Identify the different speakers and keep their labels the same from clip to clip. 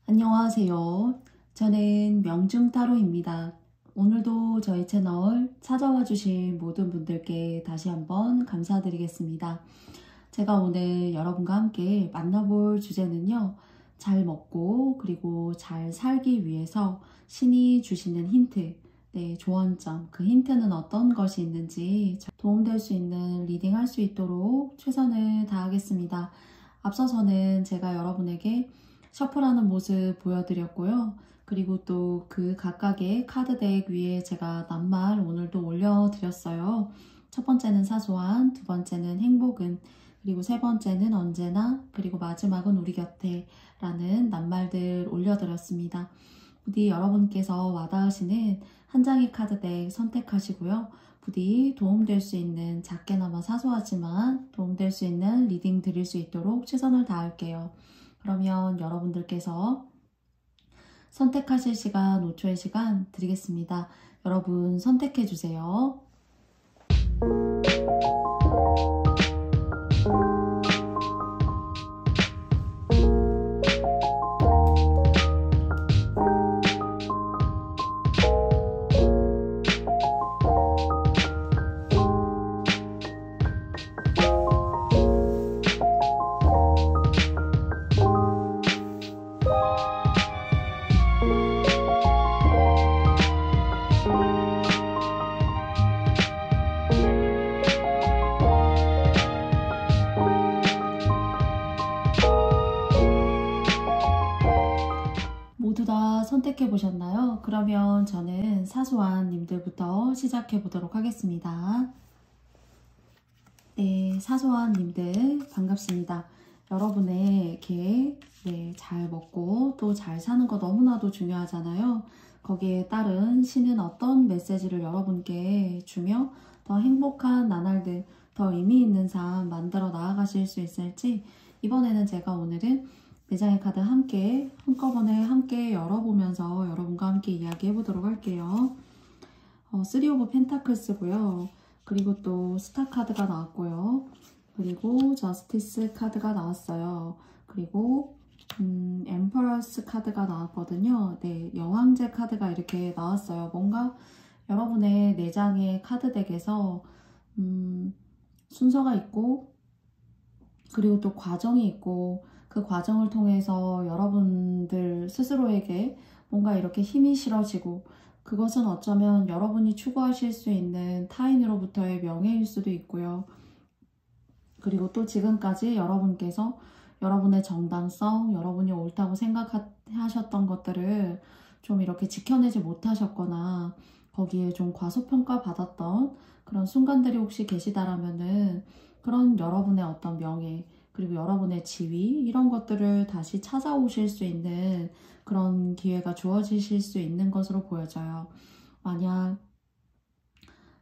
Speaker 1: 안녕하세요. 저는 명중타로입니다. 오늘도 저희 채널 찾아와 주신 모든 분들께 다시 한번 감사드리겠습니다. 제가 오늘 여러분과 함께 만나볼 주제는요. 잘 먹고 그리고 잘 살기 위해서 신이 주시는 힌트, 조언점, 그 힌트는 어떤 것이 있는지 도움될 수 있는 리딩 할 수 있도록 최선을 다하겠습니다. 앞서서는 제가 여러분에게 셔플하는 모습 보여드렸고요. 그리고 또 그 각각의 카드덱 위에 제가 낱말 오늘도 올려드렸어요. 첫 번째는 사소한, 두 번째는 행복은, 그리고 세 번째는 언제나, 그리고 마지막은 우리 곁에 라는 낱말들 올려드렸습니다. 부디 여러분께서 와닿으시는 한 장의 카드덱 선택하시고요. 부디 도움될 수 있는, 작게나마 사소하지만 도움될 수 있는 리딩 드릴 수 있도록 최선을 다할게요. 그러면 여러분들께서 선택하실 시간, 5초의 시간 드리겠습니다. 여러분 선택해 주세요. 모두 다 선택해 보셨나요? 그러면 저는 사소한 님들부터 시작해 보도록 하겠습니다. 네, 사소한 님들 반갑습니다. 여러분의 계획, 잘 먹고 또 잘 사는 거 너무나도 중요하잖아요. 거기에 따른 신은 어떤 메시지를 여러분께 주며 더 행복한 나날들, 더 의미 있는 삶 만들어 나아가실 수 있을지, 이번에는 제가 오늘은 4장의 카드 한꺼번에 함께 열어보면서 여러분과 함께 이야기해 보도록 할게요. 3 오브 펜타클스고요. 그리고 또 스타 카드가 나왔고요. 그리고 저스티스 카드가 나왔어요. 그리고 엠퍼러스 카드가 나왔거든요. 네, 여왕제 카드가 이렇게 나왔어요. 뭔가 여러분의 4장의 카드덱에서 순서가 있고, 그리고 또 과정이 있고, 그 과정을 통해서 여러분들 스스로에게 뭔가 이렇게 힘이 실어지고, 그것은 어쩌면 여러분이 추구하실 수 있는 타인으로부터의 명예일 수도 있고요. 그리고 또 지금까지 여러분께서 여러분의 정당성, 여러분이 옳다고 생각하셨던 것들을 좀 이렇게 지켜내지 못하셨거나 거기에 좀 과소평가 받았던 그런 순간들이 혹시 계시다라면은, 그런 여러분의 어떤 명예, 그리고 여러분의 지위, 이런 것들을 다시 찾아오실 수 있는 그런 기회가 주어지실 수 있는 것으로 보여져요. 만약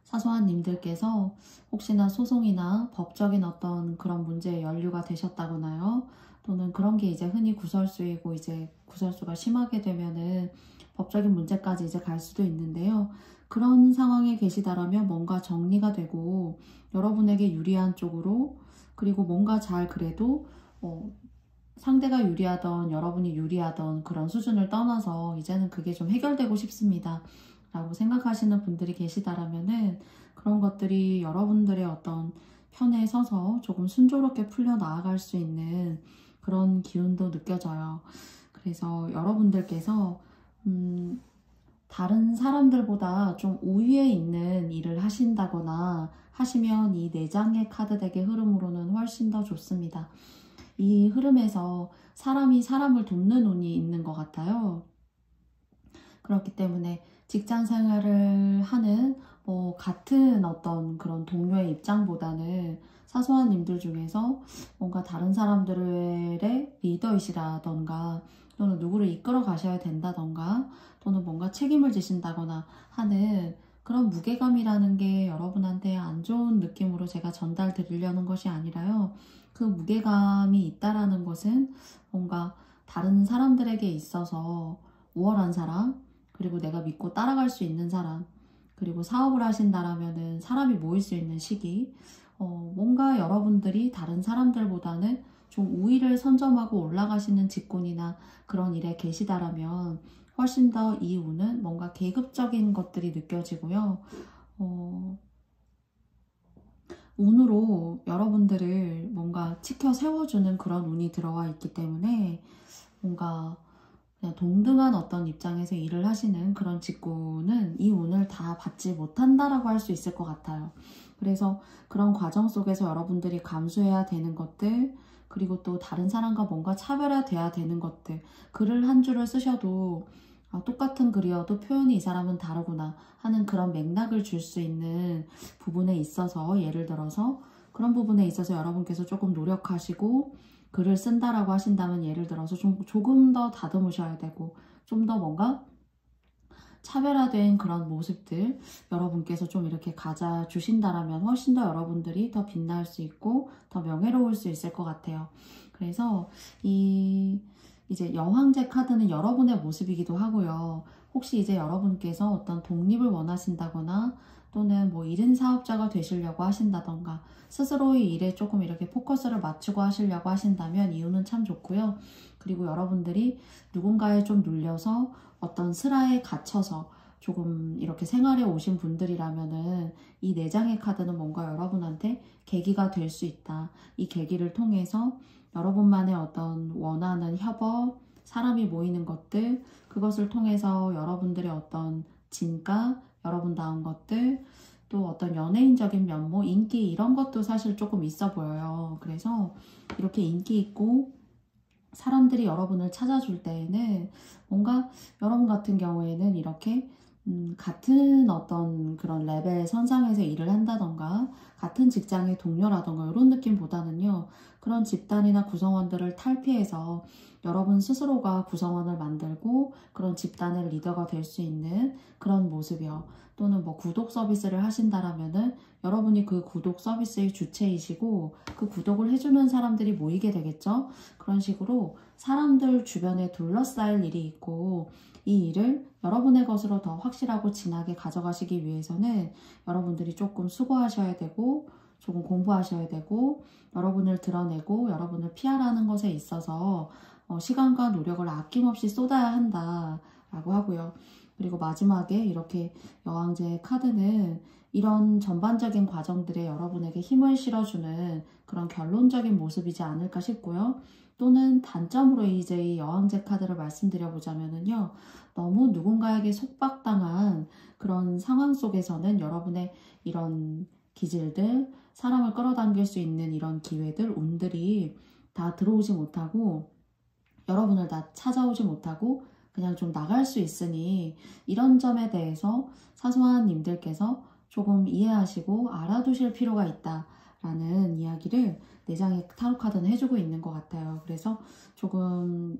Speaker 1: 사소한 님들께서 혹시나 소송이나 법적인 어떤 그런 문제에 연루가 되셨다거나요, 또는 그런 게 이제 흔히 구설수이고 이제 구설수가 심하게 되면은 법적인 문제까지 이제 갈 수도 있는데요. 그런 상황에 계시다라면 뭔가 정리가 되고 여러분에게 유리한 쪽으로, 그리고 뭔가 잘 그래도 상대가 유리하던 여러분이 유리하던 그런 수준을 떠나서 이제는 그게 좀 해결되고 싶습니다 라고 생각하시는 분들이 계시다라면은, 그런 것들이 여러분들의 어떤 편에 서서 조금 순조롭게 풀려 나아갈 수 있는 그런 기운도 느껴져요. 그래서 여러분들께서 다른 사람들보다 좀 우위에 있는 일을 하신다거나 하시면 이 4장의 카드덱의 흐름으로는 훨씬 더 좋습니다. 이 흐름에서 사람이 사람을 돕는 운이 있는 것 같아요. 그렇기 때문에 직장 생활을 하는 같은 어떤 그런 동료의 입장보다는 사소한 님들 중에서 뭔가 다른 사람들의 리더이시라던가, 또는 누구를 이끌어 가셔야 된다던가, 또는 뭔가 책임을 지신다거나 하는 그런 무게감이라는 게 여러분한테 안 좋은 느낌으로 제가 전달 드리려는 것이 아니라요. 그 무게감이 있다라는 것은 뭔가 다른 사람들에게 있어서 우월한 사람, 그리고 내가 믿고 따라갈 수 있는 사람, 그리고 사업을 하신다라면은 사람이 모일 수 있는 시기, 뭔가 여러분들이 다른 사람들보다는 좀 우위를 선점하고 올라가시는 직군이나 그런 일에 계시다라면 훨씬 더 이 운은 뭔가 계급적인 것들이 느껴지고요. 운으로 여러분들을 뭔가 치켜 세워주는 그런 운이 들어와 있기 때문에 뭔가 그냥 동등한 어떤 입장에서 일을 하시는 그런 직군은 이 운을 다 받지 못한다라고 할 수 있을 것 같아요. 그래서 그런 과정 속에서 여러분들이 감수해야 되는 것들, 그리고 또 다른 사람과 뭔가 차별화돼야 되는 것들, 글을 한 줄을 쓰셔도 똑같은 글이어도 표현이 이 사람은 다르구나 하는 그런 맥락을 줄 수 있는 부분에 있어서, 예를 들어서 그런 부분에 있어서 여러분께서 조금 노력하시고 글을 쓴다라고 하신다면, 예를 들어서 조금 더 다듬으셔야 되고 좀 더 뭔가 차별화된 그런 모습들 여러분께서 좀 이렇게 가져 주신다라면 훨씬 더 여러분들이 더 빛날 수 있고 더 명예로울 수 있을 것 같아요. 그래서 이제 여왕제 카드는 여러분의 모습이기도 하고요. 혹시 이제 여러분께서 어떤 독립을 원하신다거나 또는 뭐 1인 사업자가 되시려고 하신다던가 스스로의 일에 조금 이렇게 포커스를 맞추고 하시려고 하신다면 이유는 참 좋고요. 그리고 여러분들이 누군가에 좀 눌려서 어떤 슬하에 갇혀서 조금 이렇게 생활에 오신 분들이라면은 이 4장의 카드는 뭔가 여러분한테 계기가 될 수 있다. 이 계기를 통해서 여러분만의 어떤 원하는 협업, 사람이 모이는 것들, 그것을 통해서 여러분들의 어떤 진가, 여러분다운 것들, 또 어떤 연예인적인 면모, 인기 이런 것도 사실 조금 있어 보여요. 그래서 이렇게 인기 있고 사람들이 여러분을 찾아줄 때에는 뭔가 여러분 같은 경우에는 이렇게 같은 어떤 그런 레벨 선상에서 일을 한다던가 같은 직장의 동료라던가 이런 느낌보다는요, 그런 집단이나 구성원들을 탈피해서 여러분 스스로가 구성원을 만들고 그런 집단의 리더가 될 수 있는 그런 모습이요. 또는 뭐 구독 서비스를 하신다라면은 여러분이 그 구독 서비스의 주체이시고 그 구독을 해주는 사람들이 모이게 되겠죠. 그런 식으로 사람들 주변에 둘러싸일 일이 있고, 이 일을 여러분의 것으로 더 확실하고 진하게 가져가시기 위해서는 여러분들이 조금 수고하셔야 되고 조금 공부하셔야 되고 여러분을 드러내고 여러분을 피하라는 것에 있어서 시간과 노력을 아낌없이 쏟아야 한다라고 하고요. 그리고 마지막에 이렇게 여왕제의 카드는 이런 전반적인 과정들에 여러분에게 힘을 실어주는 그런 결론적인 모습이지 않을까 싶고요. 또는 단점으로 이제 이 여왕제 카드를 말씀드려보자면요. 너무 누군가에게 속박당한 그런 상황 속에서는 여러분의 이런 기질들, 사람을 끌어당길 수 있는 이런 기회들, 운들이 다 들어오지 못하고 여러분을 다 찾아오지 못하고 그냥 좀 나갈 수 있으니 이런 점에 대해서 사소한 님들께서 조금 이해하시고 알아두실 필요가 있다라는 이야기를 4장의 타로 카드는 해주고 있는 것 같아요. 그래서 조금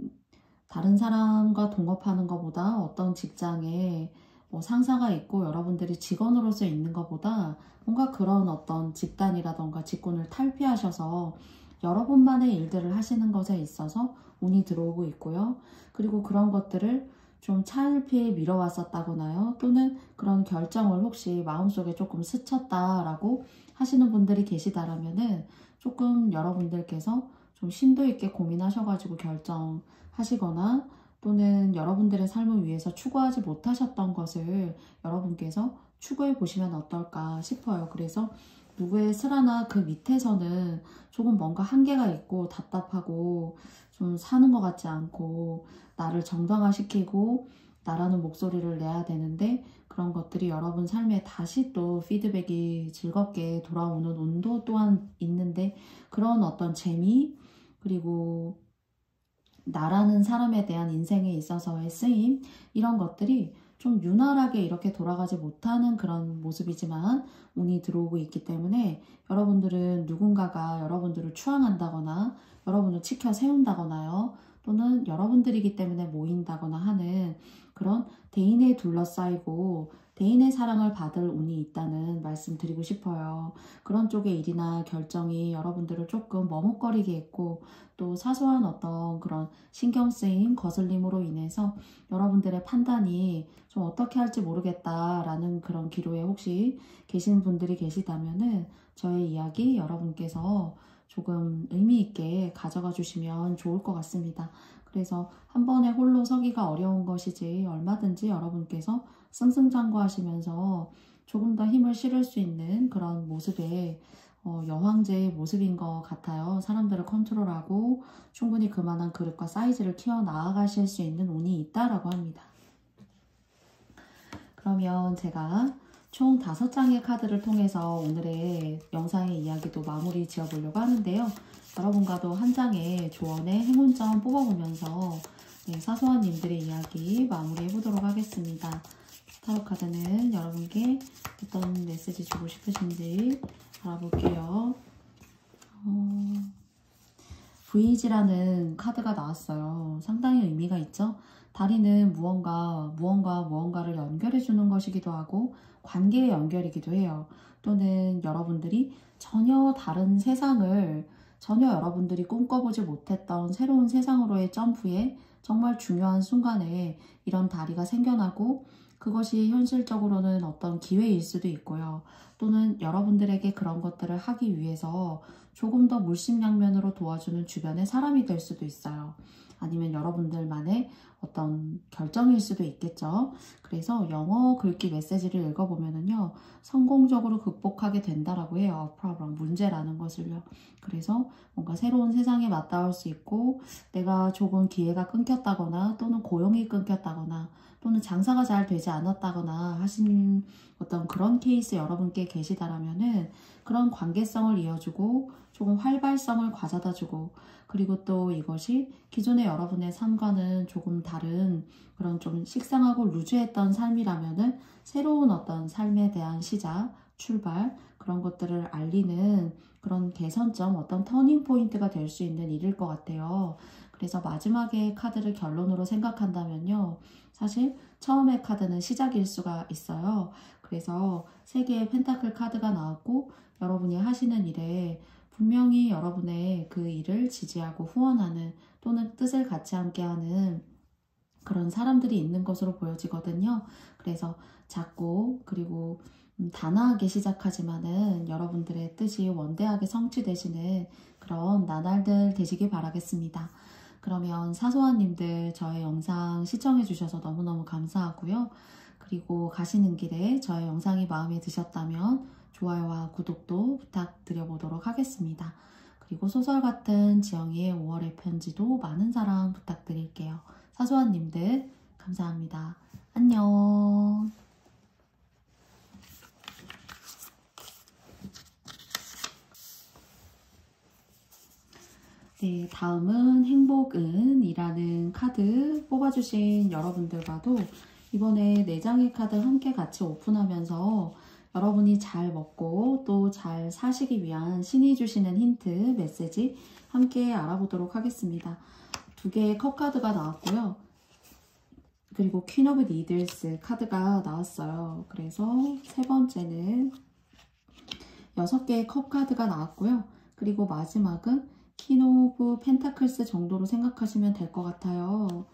Speaker 1: 다른 사람과 동업하는 것보다 어떤 직장에 뭐 상사가 있고 여러분들이 직원으로서 있는 것보다 뭔가 그런 어떤 집단이라던가 직군을 탈피하셔서 여러분만의 일들을 하시는 것에 있어서 운이 들어오고 있고요. 그리고 그런 것들을 좀 차일피일 미뤄왔었다거나요. 또는 그런 결정을 혹시 마음속에 조금 스쳤다라고 하시는 분들이 계시다라면은 조금 여러분들께서 좀 심도 있게 고민하셔가지고 결정하시거나 또는 여러분들의 삶을 위해서 추구하지 못하셨던 것을 여러분께서 추구해 보시면 어떨까 싶어요. 그래서 누구의 슬하나 그 밑에서는 조금 뭔가 한계가 있고 답답하고 좀 사는 것 같지 않고 나를 정당화시키고 나라는 목소리를 내야 되는데 그런 것들이 여러분 삶에 다시 또 피드백이 즐겁게 돌아오는 운도 또한 있는데 그런 어떤 재미 그리고 나라는 사람에 대한 인생에 있어서의 쓰임 이런 것들이 좀 유난하게 이렇게 돌아가지 못하는 그런 모습이지만 운이 들어오고 있기 때문에 여러분들은 누군가가 여러분들을 추앙한다거나 여러분을 치켜 세운다거나요. 또는 여러분들이기 때문에 모인다거나 하는 그런 대인에 둘러싸이고 대인의 사랑을 받을 운이 있다는 말씀 드리고 싶어요. 그런 쪽의 일이나 결정이 여러분들을 조금 머뭇거리게 했고 또 사소한 어떤 그런 신경 쓰임, 거슬림으로 인해서 여러분들의 판단이 좀 어떻게 할지 모르겠다라는 그런 기로에 혹시 계신 분들이 계시다면은 저의 이야기 여러분께서 조금 의미 있게 가져가 주시면 좋을 것 같습니다. 그래서 한 번에 홀로 서기가 어려운 것이지 얼마든지 여러분께서 승승장구하시면서 조금 더 힘을 실을 수 있는 그런 모습의 여황제의 모습인 것 같아요. 사람들을 컨트롤하고 충분히 그만한 그릇과 사이즈를 키워 나아가실 수 있는 운이 있다라고 합니다. 그러면 제가 총 5장의 카드를 통해서 오늘의 영상의 이야기도 마무리 지어보려고 하는데요. 여러분과도 한 장의 조언의 행운점 뽑아보면서 사소한 님들의 이야기 마무리해 보도록 하겠습니다. 타로 카드는 여러분께 어떤 메시지 주고 싶으신지 알아볼게요. 브이지라는 카드가 나왔어요. 상당히 의미가 있죠. 다리는 무언가를 연결해 주는 것이기도 하고 관계의 연결이기도 해요. 또는 여러분들이 전혀 다른 세상을 전혀 여러분들이 꿈꿔보지 못했던 새로운 세상으로의 점프에 정말 중요한 순간에 이런 다리가 생겨나고 그것이 현실적으로는 어떤 기회일 수도 있고요. 또는 여러분들에게 그런 것들을 하기 위해서 조금 더 물심양면으로 도와주는 주변의 사람이 될 수도 있어요. 아니면 여러분들만의 어떤 결정일 수도 있겠죠. 그래서 영어 글귀 메시지를 읽어보면은요, 성공적으로 극복하게 된다라고 해요. problem, 문제라는 것을요. 그래서 뭔가 새로운 세상에 맞닿을 수 있고, 내가 조금 기회가 끊겼다거나, 또는 고용이 끊겼다거나, 또는 장사가 잘 되지 않았다거나 하신 어떤 그런 케이스 여러분께 계시다라면은 그런 관계성을 이어주고 조금 활발성을 가져다주고 그리고 또 이것이 기존의 여러분의 삶과는 조금 다른 그런 좀 식상하고 루즈했던 삶이라면은 새로운 어떤 삶에 대한 시작, 출발 그런 것들을 알리는 그런 개선점, 어떤 터닝 포인트가 될 수 있는 일일 것 같아요. 그래서 마지막에 카드를 결론으로 생각한다면요. 사실 처음의 카드는 시작일 수가 있어요. 그래서 3개의 펜타클 카드가 나왔고 여러분이 하시는 일에 분명히 여러분의 그 일을 지지하고 후원하는 또는 뜻을 같이 함께하는 그런 사람들이 있는 것으로 보여지거든요. 그래서 작고 그리고 단아하게 시작하지만은 여러분들의 뜻이 원대하게 성취되시는 그런 나날들 되시길 바라겠습니다. 그러면 사소한 님들 저의 영상 시청해 주셔서 너무너무 감사하고요. 그리고 가시는 길에 저의 영상이 마음에 드셨다면 좋아요와 구독도 부탁드려보도록 하겠습니다. 그리고 소설 같은 지영이의 5월의 편지도 많은 사랑 부탁드릴게요. 사소한 님들 감사합니다. 안녕. 네, 다음은 행복은이라는 카드 뽑아주신 여러분들과도 이번에 4장의 카드 함께 같이 오픈하면서 여러분이 잘 먹고 또 잘 사시기 위한 신이 주시는 힌트, 메시지 함께 알아보도록 하겠습니다. 2개의 컵 카드가 나왔고요. 그리고 퀸 오브 니들스 카드가 나왔어요. 그래서 3번째는 6개의 컵 카드가 나왔고요. 그리고 마지막은 퀸 오브 펜타클스 정도로 생각하시면 될 것 같아요.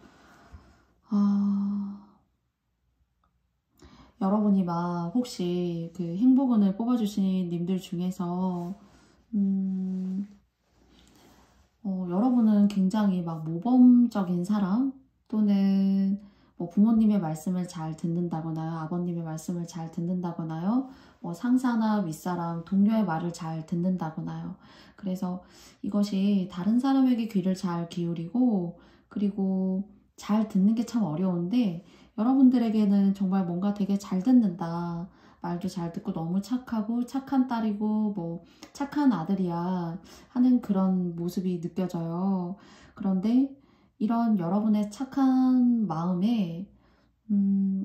Speaker 1: 여러분이 막 혹시 그 행복운을 뽑아주신 님들 중에서 여러분은 굉장히 막 모범적인 사람 또는 뭐 부모님의 말씀을 잘 듣는다거나요, 아버님의 말씀을 잘 듣는다거나요, 뭐 상사나 윗사람, 동료의 말을 잘 듣는다거나요. 그래서 이것이 다른 사람에게 귀를 잘 기울이고 그리고 잘 듣는 게 참 어려운데 여러분들에게는 정말 뭔가 되게 잘 듣는다. 말도 잘 듣고 너무 착하고 착한 딸이고 뭐 착한 아들이야 하는 그런 모습이 느껴져요. 그런데 이런 여러분의 착한 마음에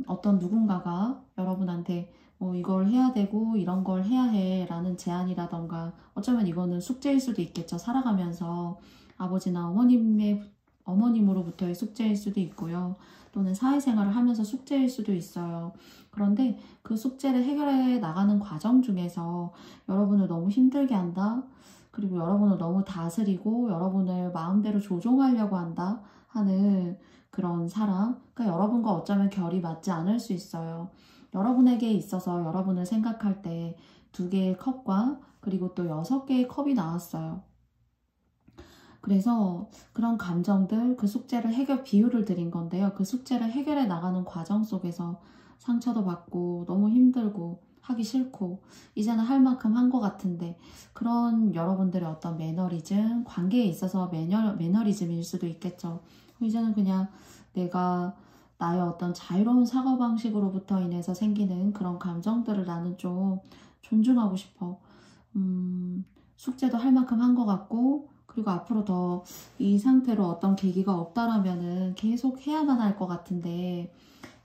Speaker 1: 어떤 누군가가 여러분한테 뭐 이걸 해야 되고 이런 걸 해야 해 라는 제안이라던가 어쩌면 이거는 숙제일 수도 있겠죠. 살아가면서 아버지나 어머님의 어머님으로부터의 숙제일 수도 있고요. 또는 사회생활을 하면서 숙제일 수도 있어요. 그런데 그 숙제를 해결해 나가는 과정 중에서 여러분을 너무 힘들게 한다. 그리고 여러분을 너무 다스리고 여러분을 마음대로 조종하려고 한다 하는 그런 사람. 그러니까 여러분과 어쩌면 결이 맞지 않을 수 있어요. 여러분에게 있어서 여러분을 생각할 때 2개의 컵과 그리고 또 6개의 컵이 나왔어요. 그래서 그런 감정들, 그 숙제를 비유를 드린 건데요. 그 숙제를 해결해 나가는 과정 속에서 상처도 받고 너무 힘들고 하기 싫고 이제는 할 만큼 한 것 같은데 그런 여러분들의 어떤 매너리즘, 관계에 있어서 매너리즘일 수도 있겠죠. 이제는 그냥 내가 나의 어떤 자유로운 사고방식으로부터 인해서 생기는 그런 감정들을 나는 좀 존중하고 싶어. 숙제도 할 만큼 한 것 같고 그리고 앞으로 더 이 상태로 어떤 계기가 없다라면은 계속 해야만 할 것 같은데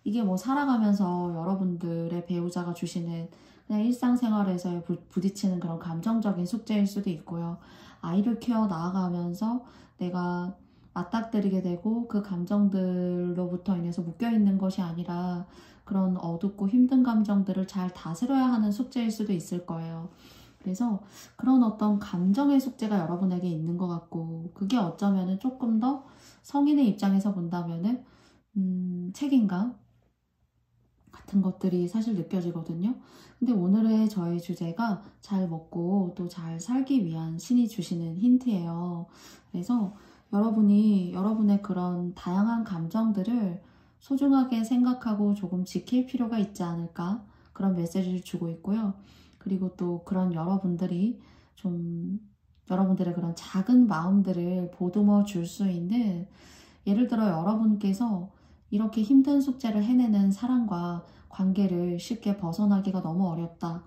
Speaker 1: 이게 뭐 살아가면서 여러분들의 배우자가 주시는 그냥 일상생활에서 부딪히는 그런 감정적인 숙제일 수도 있고요. 아이를 키워 나아가면서 내가 맞닥뜨리게 되고 그 감정들로부터 인해서 묶여있는 것이 아니라 그런 어둡고 힘든 감정들을 잘 다스려야 하는 숙제일 수도 있을 거예요. 그래서 그런 어떤 감정의 숙제가 여러분에게 있는 것 같고 그게 어쩌면은 조금 더 성인의 입장에서 본다면은 책임감 같은 것들이 사실 느껴지거든요. 근데 오늘의 저의 주제가 잘 먹고 또 잘 살기 위한 신이 주시는 힌트예요. 그래서 여러분이 여러분의 그런 다양한 감정들을 소중하게 생각하고 조금 지킬 필요가 있지 않을까 그런 메시지를 주고 있고요. 그리고 또 그런 여러분들이 좀 여러분들의 그런 작은 마음들을 보듬어 줄 수 있는 예를 들어 여러분께서 이렇게 힘든 숙제를 해내는 사람과 관계를 쉽게 벗어나기가 너무 어렵다.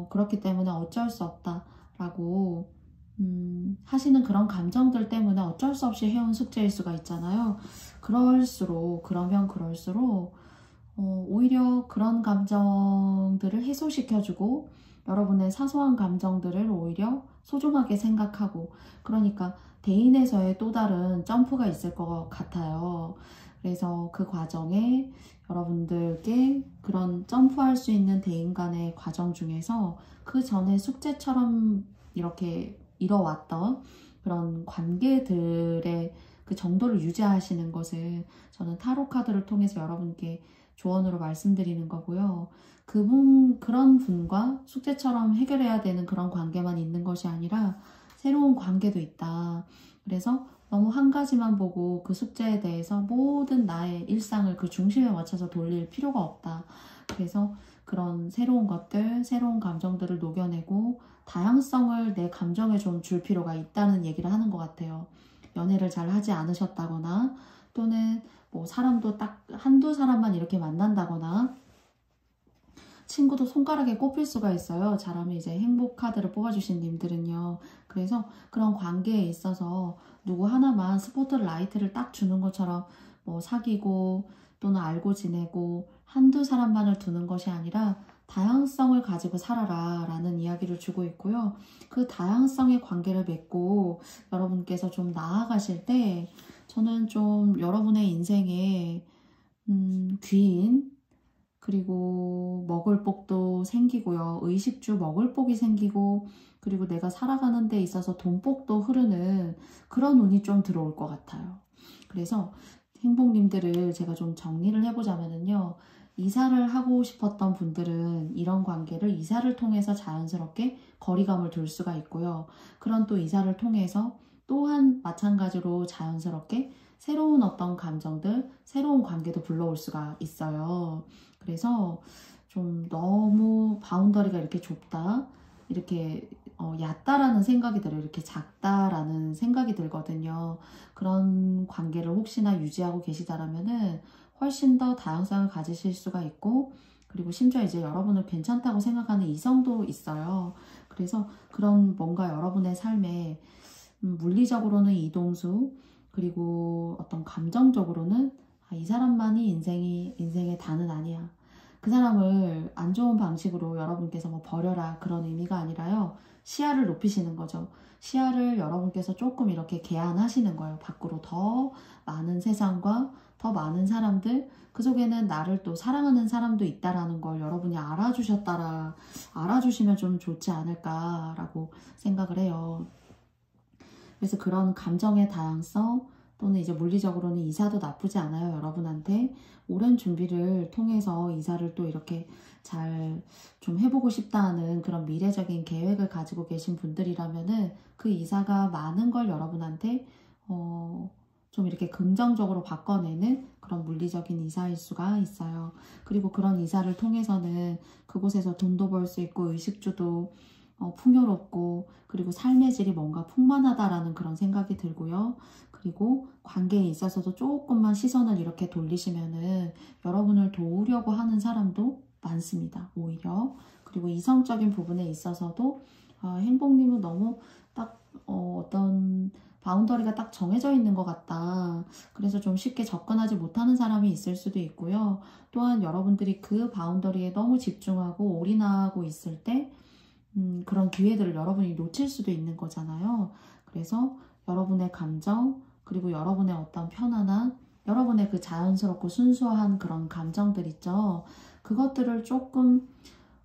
Speaker 1: 그렇기 때문에 어쩔 수 없다. 라고 하시는 그런 감정들 때문에 어쩔 수 없이 해온 숙제일 수가 있잖아요. 그러면 그럴수록 오히려 그런 감정들을 해소시켜주고 여러분의 사소한 감정들을 오히려 소중하게 생각하고 그러니까 대인에서의 또 다른 점프가 있을 것 같아요. 그래서 그 과정에 여러분들께 그런 점프할 수 있는 대인 간의 과정 중에서 그 전에 숙제처럼 이렇게 이뤄왔던 그런 관계들의 그 정도를 유지하시는 것을 저는 타로 카드를 통해서 여러분께 조언으로 말씀드리는 거고요. 그런 분과 숙제처럼 해결해야 되는 그런 관계만 있는 것이 아니라 새로운 관계도 있다. 그래서 너무 한 가지만 보고 그 숙제에 대해서 모든 나의 일상을 그 중심에 맞춰서 돌릴 필요가 없다. 그래서 그런 새로운 것들, 새로운 감정들을 녹여내고 다양성을 내 감정에 좀 줄 필요가 있다는 얘기를 하는 것 같아요. 연애를 잘 하지 않으셨다거나 또는 뭐 사람도 딱 한두 사람만 이렇게 만난다거나 친구도 손가락에 꼽힐 수가 있어요. 잘하면 이제 행복 카드를 뽑아주신 님들은요. 그래서 그런 관계에 있어서 누구 하나만 스포트라이트를 딱 주는 것처럼 뭐 사귀고 또는 알고 지내고 한두 사람만을 두는 것이 아니라 다양성을 가지고 살아라 라는 이야기를 주고 있고요. 그 다양성의 관계를 맺고 여러분께서 좀 나아가실 때 저는 좀 여러분의 인생에 귀인 그리고 먹을 복도 생기고요. 의식주 먹을 복이 생기고 그리고 내가 살아가는 데 있어서 돈복도 흐르는 그런 운이 좀 들어올 것 같아요. 그래서 행복님들을 제가 좀 정리를 해보자면요. 이사를 하고 싶었던 분들은 이런 관계를 이사를 통해서 자연스럽게 거리감을 둘 수가 있고요. 그런 또 이사를 통해서 또한 마찬가지로 자연스럽게 새로운 어떤 감정들, 새로운 관계도 불러올 수가 있어요. 그래서 좀 너무 바운더리가 이렇게 좁다, 이렇게 얕다라는 생각이 들어요. 이렇게 작다라는 생각이 들거든요. 그런 관계를 혹시나 유지하고 계시다라면은 훨씬 더 다양성을 가지실 수가 있고 그리고 심지어 이제 여러분을 괜찮다고 생각하는 이성도 있어요. 그래서 그런 뭔가 여러분의 삶에 물리적으로는 이동수 그리고 어떤 감정적으로는 이 사람만이 인생의 단은 아니야. 그 사람을 안 좋은 방식으로 여러분께서 뭐 버려라 그런 의미가 아니라요. 시야를 높이시는 거죠. 시야를 여러분께서 조금 이렇게 개안하시는 거예요. 밖으로 더 많은 세상과 더 많은 사람들, 그 속에는 나를 또 사랑하는 사람도 있다라는 걸 여러분이 알아주시면 좀 좋지 않을까라고 생각을 해요. 그래서 그런 감정의 다양성 또는 이제 물리적으로는 이사도 나쁘지 않아요. 여러분한테 오랜 준비를 통해서 이사를 또 이렇게 잘 좀 해보고 싶다는 그런 미래적인 계획을 가지고 계신 분들이라면은 그 이사가 많은 걸 여러분한테 좀 이렇게 긍정적으로 바꿔내는 그런 물리적인 이사일 수가 있어요. 그리고 그런 이사를 통해서는 그곳에서 돈도 벌 수 있고 의식주도 풍요롭고 그리고 삶의 질이 뭔가 풍만하다라는 그런 생각이 들고요. 그리고 관계에 있어서도 조금만 시선을 이렇게 돌리시면은 여러분을 도우려고 하는 사람도 많습니다. 오히려. 그리고 이성적인 부분에 있어서도 행복님은 너무 딱 어떤 바운더리가 딱 정해져 있는 것 같다. 그래서 좀 쉽게 접근하지 못하는 사람이 있을 수도 있고요. 또한 여러분들이 그 바운더리에 너무 집중하고 올인하고 있을 때 그런 기회들을 여러분이 놓칠 수도 있는 거잖아요. 그래서 여러분의 감정, 그리고 여러분의 어떤 편안함, 여러분의 그 자연스럽고 순수한 그런 감정들 있죠. 그것들을 조금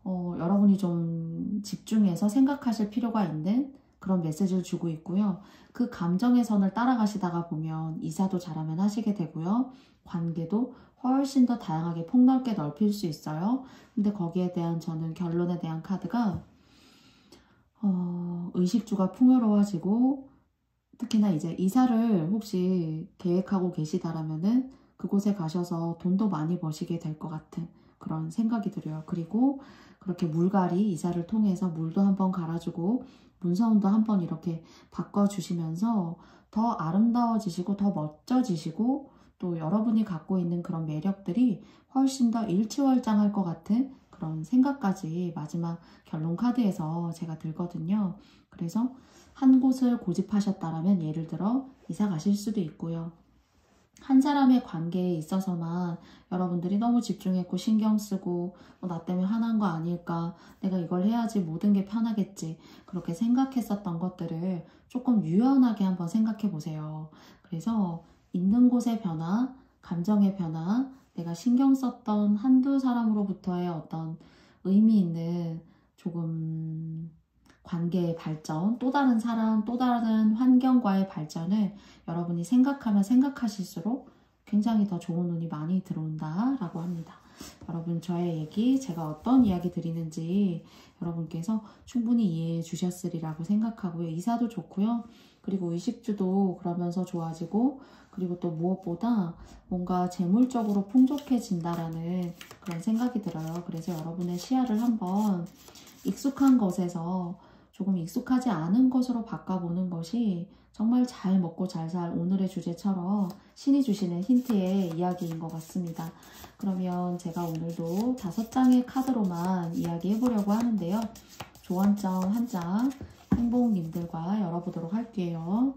Speaker 1: 여러분이 좀 집중해서 생각하실 필요가 있는 그런 메시지를 주고 있고요. 그 감정의 선을 따라가시다가 보면 이사도 잘하면 하시게 되고요. 관계도 훨씬 더 다양하게 폭넓게 넓힐 수 있어요. 근데 거기에 대한 저는 결론에 대한 카드가 의식주가 풍요로워지고 특히나 이제 이사를 혹시 계획하고 계시다라면은 그곳에 가셔서 돈도 많이 버시게 될 것 같은 그런 생각이 들어요. 그리고 그렇게 물갈이 이사를 통해서 물도 한번 갈아주고 문서운도 한번 이렇게 바꿔주시면서 더 아름다워지시고 더 멋져지시고 또 여러분이 갖고 있는 그런 매력들이 훨씬 더 일취월장할 것 같은 그런 생각까지 마지막 결론 카드에서 제가 들거든요. 그래서 한 곳을 고집하셨다라면 예를 들어 이사 가실 수도 있고요. 한 사람의 관계에 있어서만 여러분들이 너무 집중했고 신경 쓰고 나 때문에 화난 거 아닐까, 내가 이걸 해야지 모든 게 편하겠지, 그렇게 생각했었던 것들을 조금 유연하게 한번 생각해 보세요. 그래서 있는 곳의 변화, 감정의 변화, 내가 신경 썼던 한두 사람으로부터의 어떤 의미 있는 조금 관계의 발전, 또 다른 사람, 또 다른 환경과의 발전을 여러분이 생각하면 생각하실수록 굉장히 더 좋은 운이 많이 들어온다라고 합니다. 여러분 저의 얘기, 제가 어떤 이야기 드리는지 여러분께서 충분히 이해해 주셨으리라고 생각하고요. 이사도 좋고요. 그리고 의식주도 그러면서 좋아지고 그리고 또 무엇보다 뭔가 재물적으로 풍족해진다라는 그런 생각이 들어요. 그래서 여러분의 시야를 한번 익숙한 것에서 조금 익숙하지 않은 것으로 바꿔보는 것이 정말 잘 먹고 잘 살 오늘의 주제처럼 신이 주시는 힌트의 이야기인 것 같습니다. 그러면 제가 오늘도 5장의 카드로만 이야기해 보려고 하는데요. 조언점 한 장 행복님들과 열어보도록 할게요.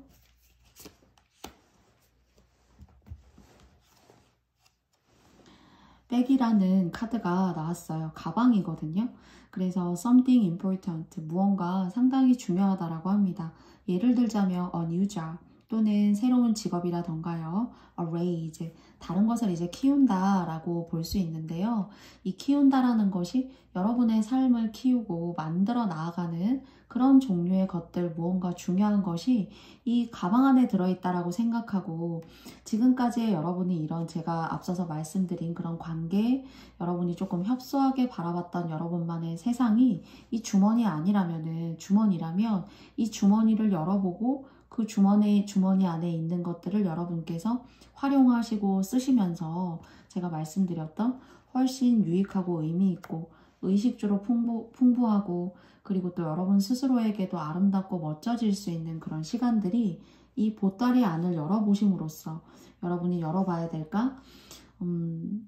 Speaker 1: 백이라는 카드가 나왔어요. 가방이거든요. 그래서 something important, 무언가 상당히 중요하다라고 합니다. 예를 들자면 a new job 또는 새로운 직업이라던가요. a raise, 다른 것을 이제 키운다라고 볼 수 있는데요. 이 키운다라는 것이 여러분의 삶을 키우고 만들어 나아가는 그런 종류의 것들, 무언가 중요한 것이 이 가방 안에 들어있다라고 생각하고 지금까지의 여러분이 이런 제가 앞서서 말씀드린 그런 관계, 여러분이 조금 협소하게 바라봤던 여러분만의 세상이 이 주머니 아니라면은, 주머니라면 이 주머니를 열어보고 그 주머니 안에 있는 것들을 여러분께서 활용하시고 쓰시면서 제가 말씀드렸던 훨씬 유익하고 의미 있고 의식주로 풍부하고 그리고 또 여러분 스스로에게도 아름답고 멋져질 수 있는 그런 시간들이 이 보따리 안을 열어보심으로써 여러분이 열어봐야 될까?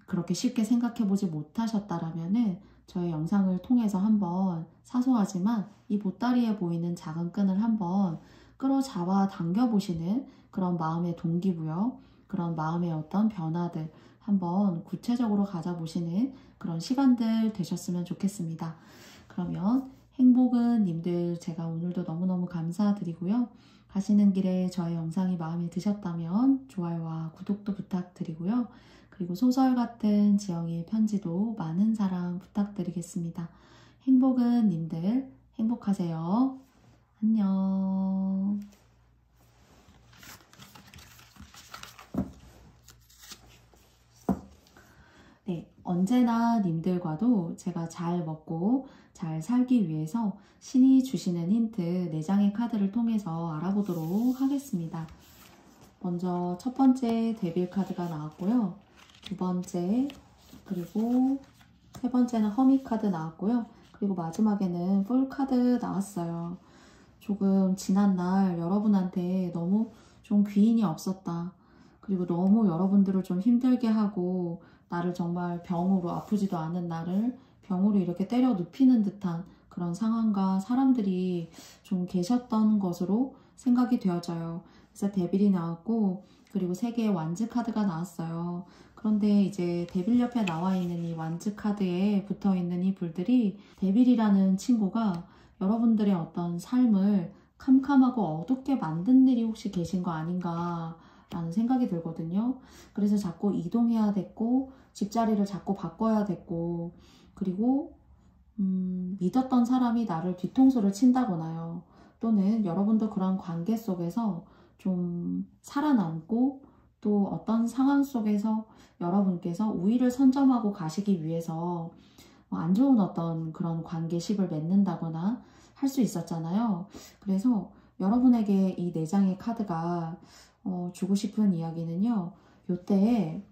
Speaker 1: 그렇게 쉽게 생각해보지 못하셨다라면은 저의 영상을 통해서 한번 사소하지만 이 보따리에 보이는 작은 끈을 한번 끌어잡아 당겨보시는 그런 마음의 동기부여, 그런 마음의 어떤 변화들 한번 구체적으로 가져보시는 그런 시간들 되셨으면 좋겠습니다. 그러면 행복은 님들 제가 오늘도 너무너무 감사드리고요. 가시는 길에 저의 영상이 마음에 드셨다면 좋아요와 구독도 부탁드리고요. 그리고 소설 같은 지영이의 편지도 많은 사랑 부탁드리겠습니다. 행복은 님들 행복하세요. 안녕. 네, 언제나 님들과도 제가 잘 먹고 잘 살기 위해서 신이 주시는 힌트 4장의 카드를 통해서 알아보도록 하겠습니다. 먼저 첫 번째 데빌 카드가 나왔고요. 두 번째, 그리고 세 번째는 허미 카드 나왔고요. 그리고 마지막에는 풀 카드 나왔어요. 조금 지난날 여러분한테 너무 좀 귀인이 없었다. 그리고 너무 여러분들을 좀 힘들게 하고 나를 정말 병으로, 아프지도 않은 나를 병으로 이렇게 때려 눕히는 듯한 그런 상황과 사람들이 좀 계셨던 것으로 생각이 되어져요. 그래서 데빌이 나왔고, 그리고 3개의 완즈 카드가 나왔어요. 그런데 이제 데빌 옆에 나와 있는 이 완즈 카드에 붙어 있는 이 불들이, 데빌이라는 친구가 여러분들의 어떤 삶을 캄캄하고 어둡게 만든 일이 혹시 계신 거 아닌가 라는 생각이 들거든요. 그래서 자꾸 이동해야 됐고, 집자리를 자꾸 바꿔야 됐고, 그리고 믿었던 사람이 나를 뒤통수를 친다거나요. 또는 여러분도 그런 관계 속에서 좀 살아남고 또 어떤 상황 속에서 여러분께서 우위를 선점하고 가시기 위해서 안 좋은 어떤 그런 관계십을 맺는다거나 할 수 있었잖아요. 그래서 여러분에게 이 4장의 카드가 주고 싶은 이야기는요. 요때에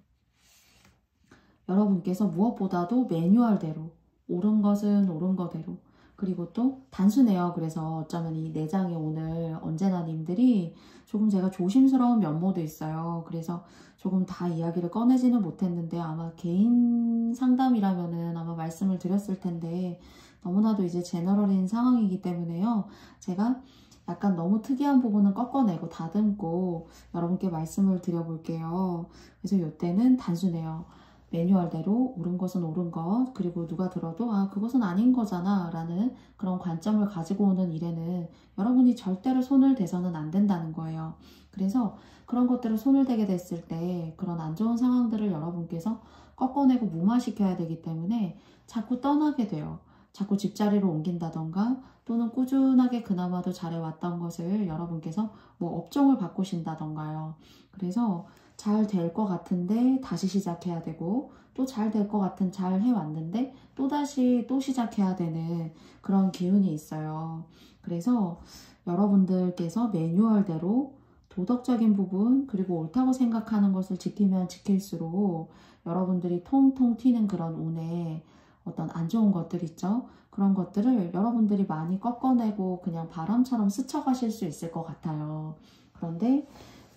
Speaker 1: 여러분께서 무엇보다도 매뉴얼대로 옳은 것은 옳은 거대로, 그리고 또 단순해요. 그래서 어쩌면 이 4장의 오늘 언제나 님들이 조금 제가 조심스러운 면모도 있어요. 그래서 조금 다 이야기를 꺼내지는 못했는데 아마 개인 상담이라면은 아마 말씀을 드렸을 텐데 너무나도 이제 제너럴인 상황이기 때문에요. 제가 약간 너무 특이한 부분은 꺾어내고 다듬고 여러분께 말씀을 드려볼게요. 그래서 이때는 단순해요. 매뉴얼대로 옳은 것은 옳은 것, 그리고 누가 들어도 아 그것은 아닌 거잖아 라는 그런 관점을 가지고 오는 일에는 여러분이 절대로 손을 대서는 안 된다는 거예요. 그래서 그런 것들을 손을 대게 됐을 때 그런 안 좋은 상황들을 여러분께서 꺾어내고 무마시켜야 되기 때문에 자꾸 떠나게 돼요. 자꾸 집자리로 옮긴다던가 또는 꾸준하게 그나마도 잘해왔던 것을 여러분께서 뭐 업종을 바꾸신다던가요. 그래서 잘 될 것 같은데 다시 시작해야 되고 또 잘 될 것 같은 잘 해왔는데 또다시 또 시작해야 되는 그런 기운이 있어요. 그래서 여러분들께서 매뉴얼대로 도덕적인 부분 그리고 옳다고 생각하는 것을 지키면 지킬수록 여러분들이 통통 튀는 그런 운에 어떤 안 좋은 것들 있죠. 그런 것들을 여러분들이 많이 꺾어내고 그냥 바람처럼 스쳐가실 수 있을 것 같아요. 그런데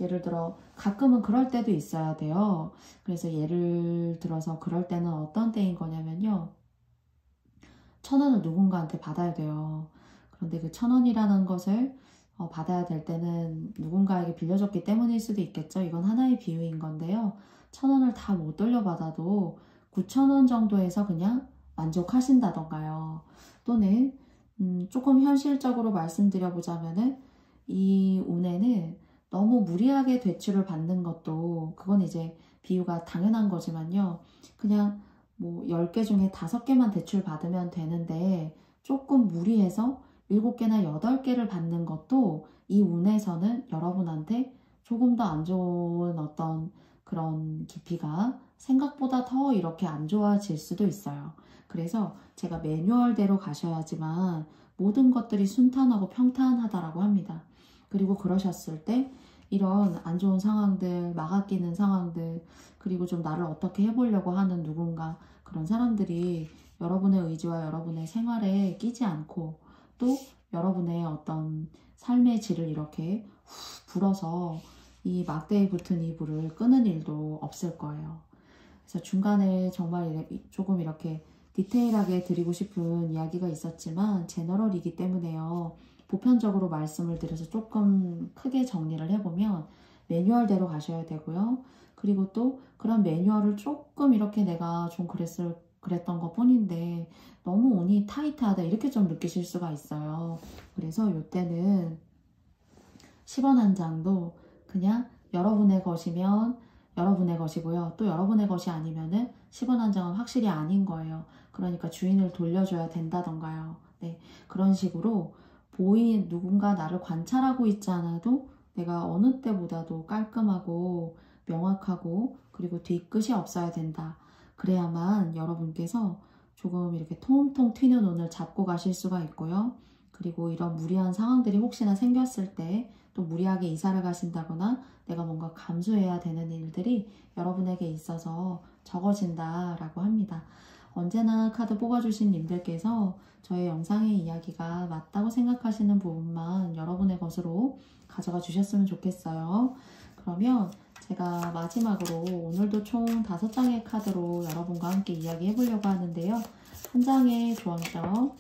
Speaker 1: 예를 들어 가끔은 그럴 때도 있어야 돼요. 그래서 예를 들어서 그럴 때는 어떤 때인 거냐면요. 1,000원을 누군가한테 받아야 돼요. 그런데 그 1,000원이라는 것을 받아야 될 때는 누군가에게 빌려줬기 때문일 수도 있겠죠. 이건 하나의 비유인 건데요. 1,000원을 다 못 돌려받아도 9,000원 정도에서 그냥 만족하신다던가요. 또는 조금 현실적으로 말씀드려보자면은 이 운에는 너무 무리하게 대출을 받는 것도 그건 이제 비유가 당연한 거지만요. 그냥 뭐 10개 중에 5개만 대출 받으면 되는데 조금 무리해서 7개나 8개를 받는 것도 이 운에서는 여러분한테 조금 더 안 좋은 어떤 그런 깊이가 생각보다 더 이렇게 안 좋아질 수도 있어요. 그래서 제가 매뉴얼대로 가셔야지만 모든 것들이 순탄하고 평탄하다라고 합니다. 그리고 그러셨을 때 이런 안 좋은 상황들, 막아끼는 상황들, 그리고 좀 나를 어떻게 해보려고 하는 누군가 그런 사람들이 여러분의 의지와 여러분의 생활에 끼지 않고 또 여러분의 어떤 삶의 질을 이렇게 불어서 이 막대에 붙은 이 불을 끄는 일도 없을 거예요. 그래서 중간에 정말 조금 이렇게 디테일하게 드리고 싶은 이야기가 있었지만 제너럴이기 때문에요. 보편적으로 말씀을 드려서 조금 크게 정리를 해보면 매뉴얼대로 가셔야 되고요. 그리고 또 그런 매뉴얼을 조금 이렇게 내가 좀 그랬을 그랬던 것 뿐인데 너무 운이 타이트하다 이렇게 좀 느끼실 수가 있어요. 그래서 이때는 10원 한 장도 그냥 여러분의 것이면 여러분의 것이고요. 또 여러분의 것이 아니면은 10원 한 장은 확실히 아닌 거예요. 그러니까 주인을 돌려줘야 된다던가요. 네, 그런 식으로 누군가 나를 관찰하고 있지 않아도 내가 어느 때보다도 깔끔하고 명확하고 그리고 뒤끝이 없어야 된다. 그래야만 여러분께서 조금 이렇게 통통 튀는 운을 잡고 가실 수가 있고요. 그리고 이런 무리한 상황들이 혹시나 생겼을 때 또 무리하게 이사를 가신다거나 내가 뭔가 감수해야 되는 일들이 여러분에게 있어서 적어진다라고 합니다. 언제나 카드 뽑아주신 님들께서 저의 영상의 이야기가 맞다고 생각하시는 부분만 여러분의 것으로 가져가 주셨으면 좋겠어요. 그러면 제가 마지막으로 오늘도 총 5장의 카드로 여러분과 함께 이야기해 보려고 하는데요. 한 장의 조언점,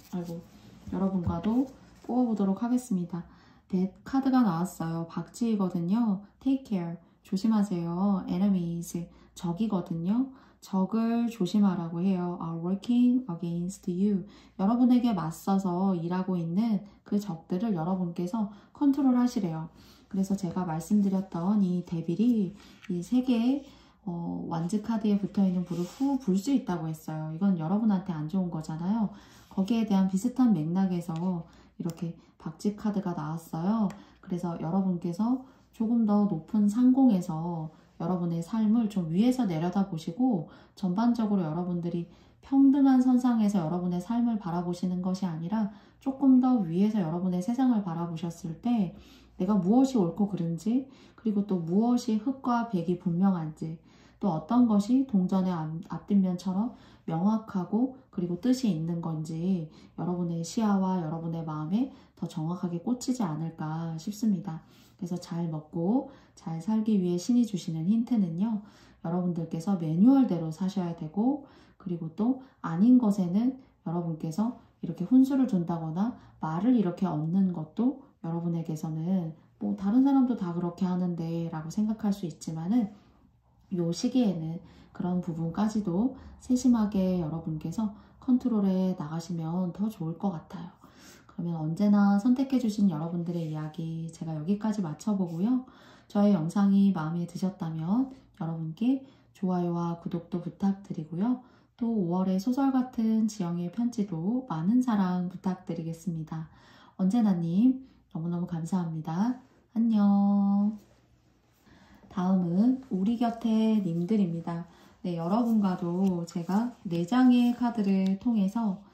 Speaker 1: 여러분과도 뽑아보도록 하겠습니다. 네, 카드가 나왔어요. 박쥐이거든요. Take care. 조심하세요. Enemies. 적이거든요. 적을 조심하라고 해요. Are working against you. 여러분에게 맞서서 일하고 있는 그 적들을 여러분께서 컨트롤 하시래요. 그래서 제가 말씀드렸던 이 데빌이 이 3개의 완즈 카드에 붙어있는 불을 후 불 수 있다고 했어요. 이건 여러분한테 안 좋은 거잖아요. 거기에 대한 비슷한 맥락에서 이렇게 박쥐 카드가 나왔어요. 그래서 여러분께서 조금 더 높은 상공에서 여러분의 삶을 좀 위에서 내려다 보시고 전반적으로 여러분들이 평등한 선상에서 여러분의 삶을 바라보시는 것이 아니라 조금 더 위에서 여러분의 세상을 바라보셨을 때 내가 무엇이 옳고 그른지, 그리고 또 무엇이 흑과 백이 분명한지, 또 어떤 것이 동전의 앞뒷면처럼 명확하고 그리고 뜻이 있는 건지 여러분의 시야와 여러분의 마음에 더 정확하게 꽂히지 않을까 싶습니다. 그래서 잘 먹고 잘 살기 위해 신이 주시는 힌트는요. 여러분들께서 매뉴얼대로 사셔야 되고, 그리고 또 아닌 것에는 여러분께서 이렇게 훈수를 준다거나 말을 이렇게 얻는 것도 여러분에게서는 뭐 다른 사람도 다 그렇게 하는데 라고 생각할 수 있지만은 요 시기에는 그런 부분까지도 세심하게 여러분께서 컨트롤해 나가시면 더 좋을 것 같아요. 그러면 언제나 선택해 주신 여러분들의 이야기 제가 여기까지 마쳐보고요. 저의 영상이 마음에 드셨다면 여러분께 좋아요와 구독도 부탁드리고요. 또 5월의 소설 같은 지영의 편지도 많은 사랑 부탁드리겠습니다. 언제나님 너무너무 감사합니다. 안녕. 다음은 우리 곁에 님들입니다. 네, 여러분과도 제가 4장의 카드를 통해서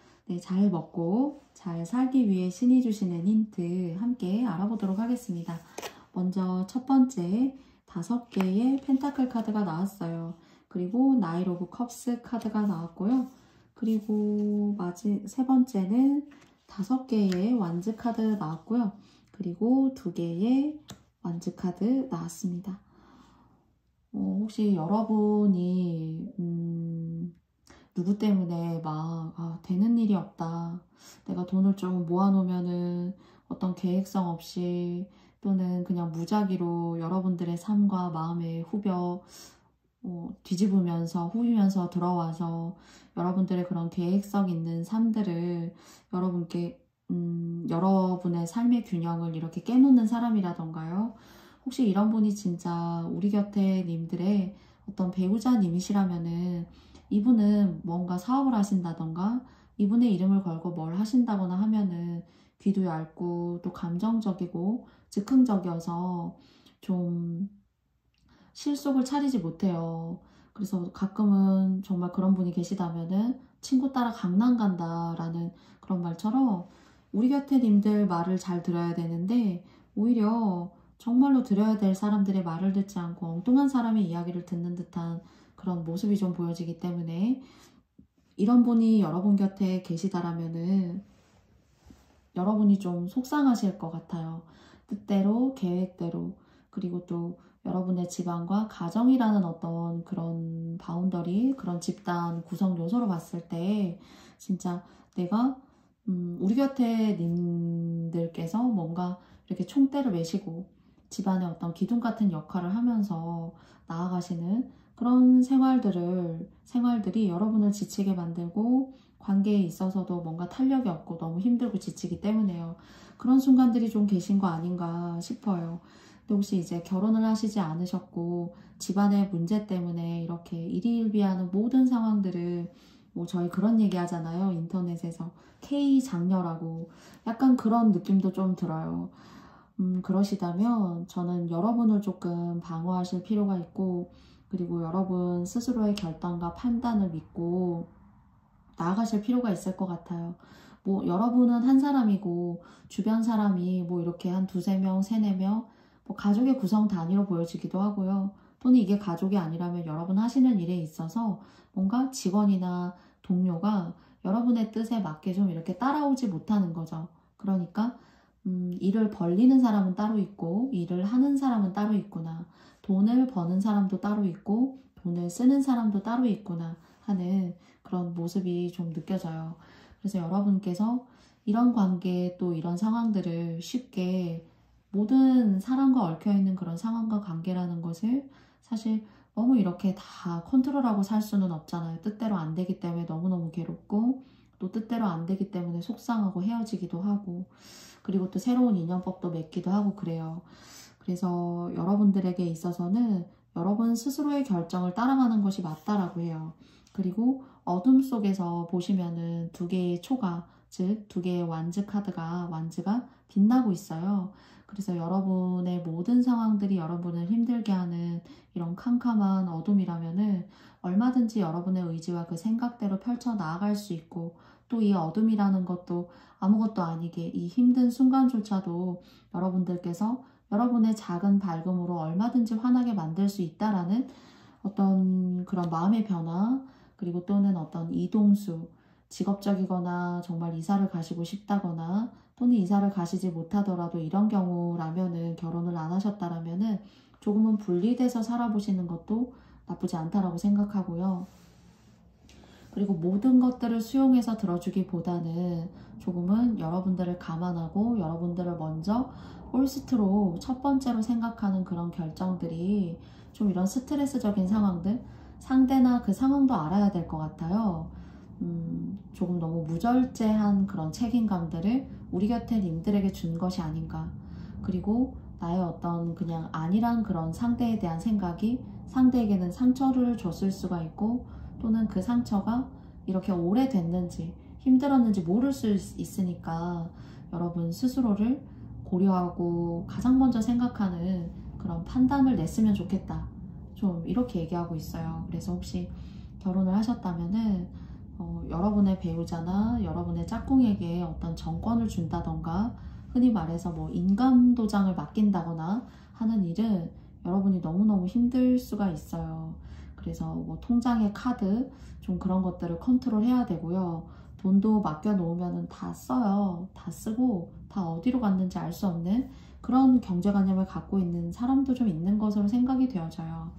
Speaker 1: 잘 먹고 잘 살기 위해 신이 주시는 힌트 함께 알아보도록 하겠습니다. 먼저 첫 번째 5개의 펜타클 카드가 나왔어요. 그리고 나인 오브 컵스 카드가 나왔고요. 그리고 세 번째는 5개의 완즈 카드 나왔고요. 그리고 2개의 완즈 카드 나왔습니다. 혹시 여러분이 누구 때문에 막 되는 일이 없다, 내가 돈을 좀 모아놓으면은 어떤 계획성 없이 또는 그냥 무작위로 여러분들의 삶과 마음의 후벼 뒤집으면서 후이면서 들어와서 여러분들의 그런 계획성 있는 삶들을 여러분께 여러분의 삶의 균형을 이렇게 깨놓는 사람이라던가요. 혹시 이런 분이 진짜 우리 곁에 님들의 어떤 배우자님이시라면은 이분은 뭔가 사업을 하신다던가 이분의 이름을 걸고 뭘 하신다거나 하면은 귀도 얇고 또 감정적이고 즉흥적이어서 좀 실속을 차리지 못해요. 그래서 가끔은 정말 그런 분이 계시다면은 친구 따라 강남 간다라는 그런 말처럼 우리 곁에 님들 말을 잘 들어야 되는데 오히려 정말로 들어야 될 사람들의 말을 듣지 않고 엉뚱한 사람의 이야기를 듣는 듯한 그런 모습이 좀 보여지기 때문에 이런 분이 여러분 곁에 계시다라면은 여러분이 좀 속상하실 것 같아요. 뜻대로 계획대로, 그리고 또 여러분의 집안과 가정이라는 어떤 그런 바운더리, 그런 집단 구성 요소로 봤을 때 진짜 내가 우리 곁에 님들께서 뭔가 이렇게 총대를 메시고 집안의 어떤 기둥 같은 역할을 하면서 나아가시는 그런 생활들이 여러분을 지치게 만들고 관계에 있어서도 뭔가 탄력이 없고 너무 힘들고 지치기 때문에요. 그런 순간들이 좀 계신 거 아닌가 싶어요. 근데 혹시 이제 결혼을 하시지 않으셨고 집안의 문제 때문에 이렇게 일희일비하는 모든 상황들을 뭐 저희 그런 얘기 하잖아요. 인터넷에서 K장녀라고 약간 그런 느낌도 좀 들어요. 그러시다면 저는 여러분을 조금 방어하실 필요가 있고 그리고 여러분 스스로의 결단과 판단을 믿고 나아가실 필요가 있을 것 같아요. 뭐 여러분은 한 사람이고 주변 사람이 뭐 이렇게 한 두세 명, 세네 명 뭐 가족의 구성 단위로 보여지기도 하고요. 또는 이게 가족이 아니라면 여러분 하시는 일에 있어서 뭔가 직원이나 동료가 여러분의 뜻에 맞게 좀 이렇게 따라오지 못하는 거죠. 그러니까 일을 벌리는 사람은 따로 있고 일을 하는 사람은 따로 있구나. 돈을 버는 사람도 따로 있고 돈을 쓰는 사람도 따로 있구나 하는 그런 모습이 좀 느껴져요. 그래서 여러분께서 이런 관계 또 이런 상황들을 쉽게 모든 사람과 얽혀있는 그런 상황과 관계라는 것을 사실 너무 이렇게 다 컨트롤하고 살 수는 없잖아요. 뜻대로 안 되기 때문에 너무너무 괴롭고 또 뜻대로 안 되기 때문에 속상하고 헤어지기도 하고 그리고 또 새로운 인연법도 맺기도 하고 그래요. 그래서 여러분들에게 있어서는 여러분 스스로의 결정을 따라가는 것이 맞다라고 해요. 그리고 어둠 속에서 보시면은 두 개의 초가, 즉 두 개의 완즈가 빛나고 있어요. 그래서 여러분의 모든 상황들이 여러분을 힘들게 하는 이런 캄캄한 어둠이라면은 얼마든지 여러분의 의지와 그 생각대로 펼쳐 나아갈 수 있고 또 이 어둠이라는 것도 아무것도 아니게 이 힘든 순간조차도 여러분들께서 여러분의 작은 밝음으로 얼마든지 환하게 만들 수 있다라는 어떤 그런 마음의 변화 그리고 또는 어떤 이동수 직업적이거나 정말 이사를 가시고 싶다거나 또는 이사를 가시지 못하더라도 이런 경우라면은 결혼을 안 하셨다라면은 조금은 분리돼서 살아보시는 것도 나쁘지 않다라고 생각하고요. 그리고 모든 것들을 수용해서 들어주기보다는 조금은 여러분들을 감안하고 여러분들을 먼저 홀스트로 첫 번째로 생각하는 그런 결정들이 좀 이런 스트레스적인 상황들 상대나 그 상황도 알아야 될 것 같아요. 조금 너무 무절제한 그런 책임감들을 우리 곁에 님들에게 준 것이 아닌가. 그리고 나의 어떤 그냥 아니란 그런 상대에 대한 생각이 상대에게는 상처를 줬을 수가 있고 또는 그 상처가 이렇게 오래됐는지 힘들었는지 모를 수 있으니까 여러분 스스로를 고려하고 가장 먼저 생각하는 그런 판단을 냈으면 좋겠다. 좀 이렇게 얘기하고 있어요. 그래서 혹시 결혼을 하셨다면은 여러분의 배우자나 여러분의 짝꿍에게 어떤 정권을 준다던가 흔히 말해서 뭐 인감도장을 맡긴다거나 하는 일은 여러분이 너무너무 힘들 수가 있어요. 그래서 뭐 통장의 카드 좀 그런 것들을 컨트롤 해야 되고요. 돈도 맡겨놓으면 다 써요. 다 쓰고 다 어디로 갔는지 알 수 없는 그런 경제관념을 갖고 있는 사람도 좀 있는 것으로 생각이 되어져요.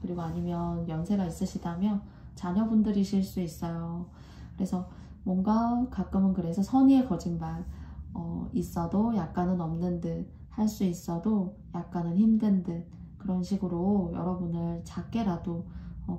Speaker 1: 그리고 아니면 연세가 있으시다면 자녀분들이실 수 있어요. 그래서 뭔가 가끔은 그래서 선의의 거짓말 있어도 약간은 없는 듯 할 수 있어도 약간은 힘든 듯 그런 식으로 여러분을 작게라도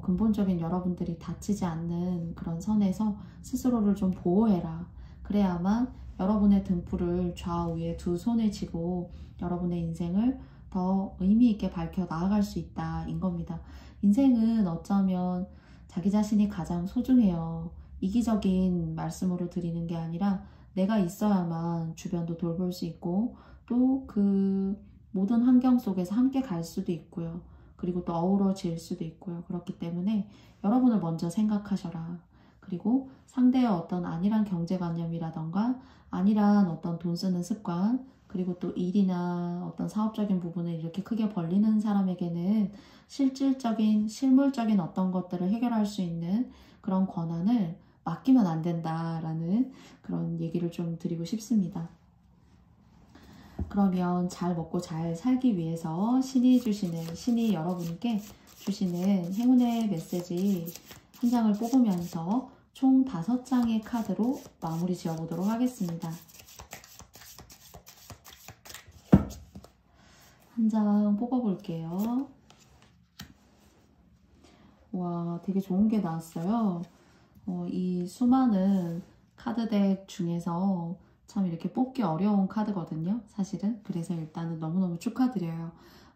Speaker 1: 근본적인 여러분들이 다치지 않는 그런 선에서 스스로를 좀 보호해라. 그래야만 여러분의 등불을 좌우에 두 손에 쥐고 여러분의 인생을 더 의미 있게 밝혀 나아갈 수 있다 인 겁니다. 인생은 어쩌면 자기 자신이 가장 소중해요. 이기적인 말씀으로 드리는 게 아니라 내가 있어야만 주변도 돌볼 수 있고 또 그 모든 환경 속에서 함께 갈 수도 있고요. 그리고 또 어우러질 수도 있고요. 그렇기 때문에 여러분을 먼저 생각하셔라. 그리고 상대의 어떤 안일한 경제관념이라던가 안일한 어떤 돈 쓰는 습관 그리고 또 일이나 어떤 사업적인 부분을 이렇게 크게 벌리는 사람에게는 실질적인 실물적인 어떤 것들을 해결할 수 있는 그런 권한을 맡기면 안 된다라는 그런 얘기를 좀 드리고 싶습니다. 그러면 잘 먹고 잘 살기 위해서 신이 여러분께 주시는 행운의 메시지 한 장을 뽑으면서 총 5장의 카드로 마무리 지어보도록 하겠습니다. 한 장 뽑아볼게요. 와, 되게 좋은 게 나왔어요. 이 수많은 카드덱 중에서 참 이렇게 뽑기 어려운 카드거든요, 사실은. 그래서 일단은 너무너무 축하드려요.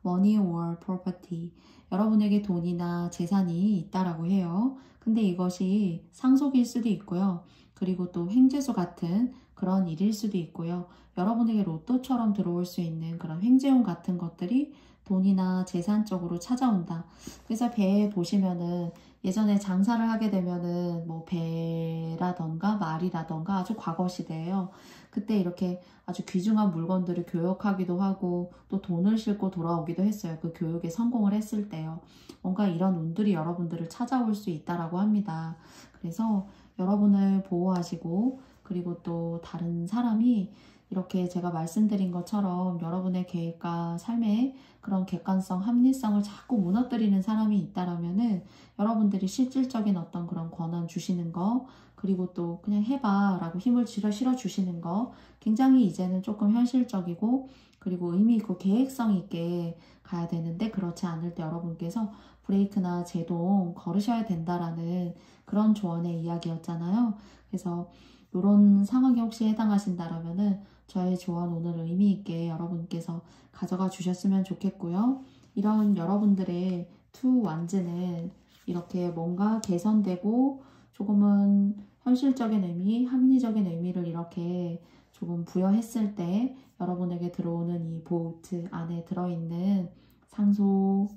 Speaker 1: Money or property. 여러분에게 돈이나 재산이 있다라고 해요. 근데 이것이 상속일 수도 있고요. 그리고 또 횡재수 같은 그런 일일 수도 있고요. 여러분에게 로또처럼 들어올 수 있는 그런 횡재운 같은 것들이 돈이나 재산 쪽으로 찾아온다. 그래서 배에 보시면은 예전에 장사를 하게 되면은 뭐 배라던가 말이라던가 아주 과거 시대예요. 그때 이렇게 아주 귀중한 물건들을 교역하기도 하고 또 돈을 싣고 돌아오기도 했어요. 그 교육에 성공을 했을 때요. 뭔가 이런 운들이 여러분들을 찾아올 수 있다라고 합니다. 그래서 여러분을 보호하시고 그리고 또 다른 사람이 이렇게 제가 말씀드린 것처럼 여러분의 계획과 삶의 그런 객관성, 합리성을 자꾸 무너뜨리는 사람이 있다라면은 여러분들이 실질적인 어떤 그런 권한 주시는 거, 그리고 또 그냥 해봐 라고 힘을 실어 주시는 거 굉장히 이제는 조금 현실적이고 그리고 의미 있고 계획성 있게 가야 되는데 그렇지 않을 때 여러분께서 브레이크나 제동 걸으셔야 된다라는 그런 조언의 이야기였잖아요. 그래서 이런 상황에 혹시 해당하신다라면은 저의 조언 오늘 의미 있게 여러분께서 가져가 주셨으면 좋겠고요. 이런 여러분들의 투 완즈는 이렇게 뭔가 개선되고 조금은 현실적인 의미, 합리적인 의미를 이렇게 조금 부여했을 때 여러분에게 들어오는 이 보트 안에 들어있는 상속,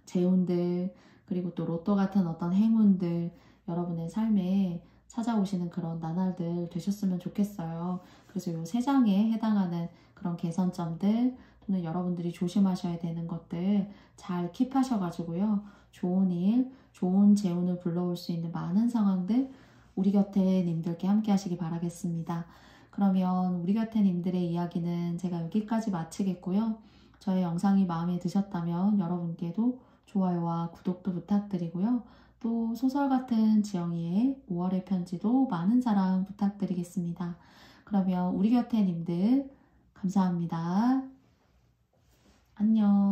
Speaker 1: 재운들, 그리고 또 로또 같은 어떤 행운들 여러분의 삶에 찾아오시는 그런 나날들 되셨으면 좋겠어요. 그래서 이 세 장에 해당하는 그런 개선점들 또는 여러분들이 조심하셔야 되는 것들 잘 킵하셔가지고요. 좋은 일, 좋은 재운을 불러올 수 있는 많은 상황들 우리 곁에 님들께 함께 하시기 바라겠습니다. 그러면 우리 곁에 님들의 이야기는 제가 여기까지 마치겠고요. 저의 영상이 마음에 드셨다면 여러분께도 좋아요와 구독도 부탁드리고요. 또 소설 같은 지영이의 5월의 편지도 많은 사랑 부탁드리겠습니다. 그러면 우리 곁에 님들 감사합니다. 안녕.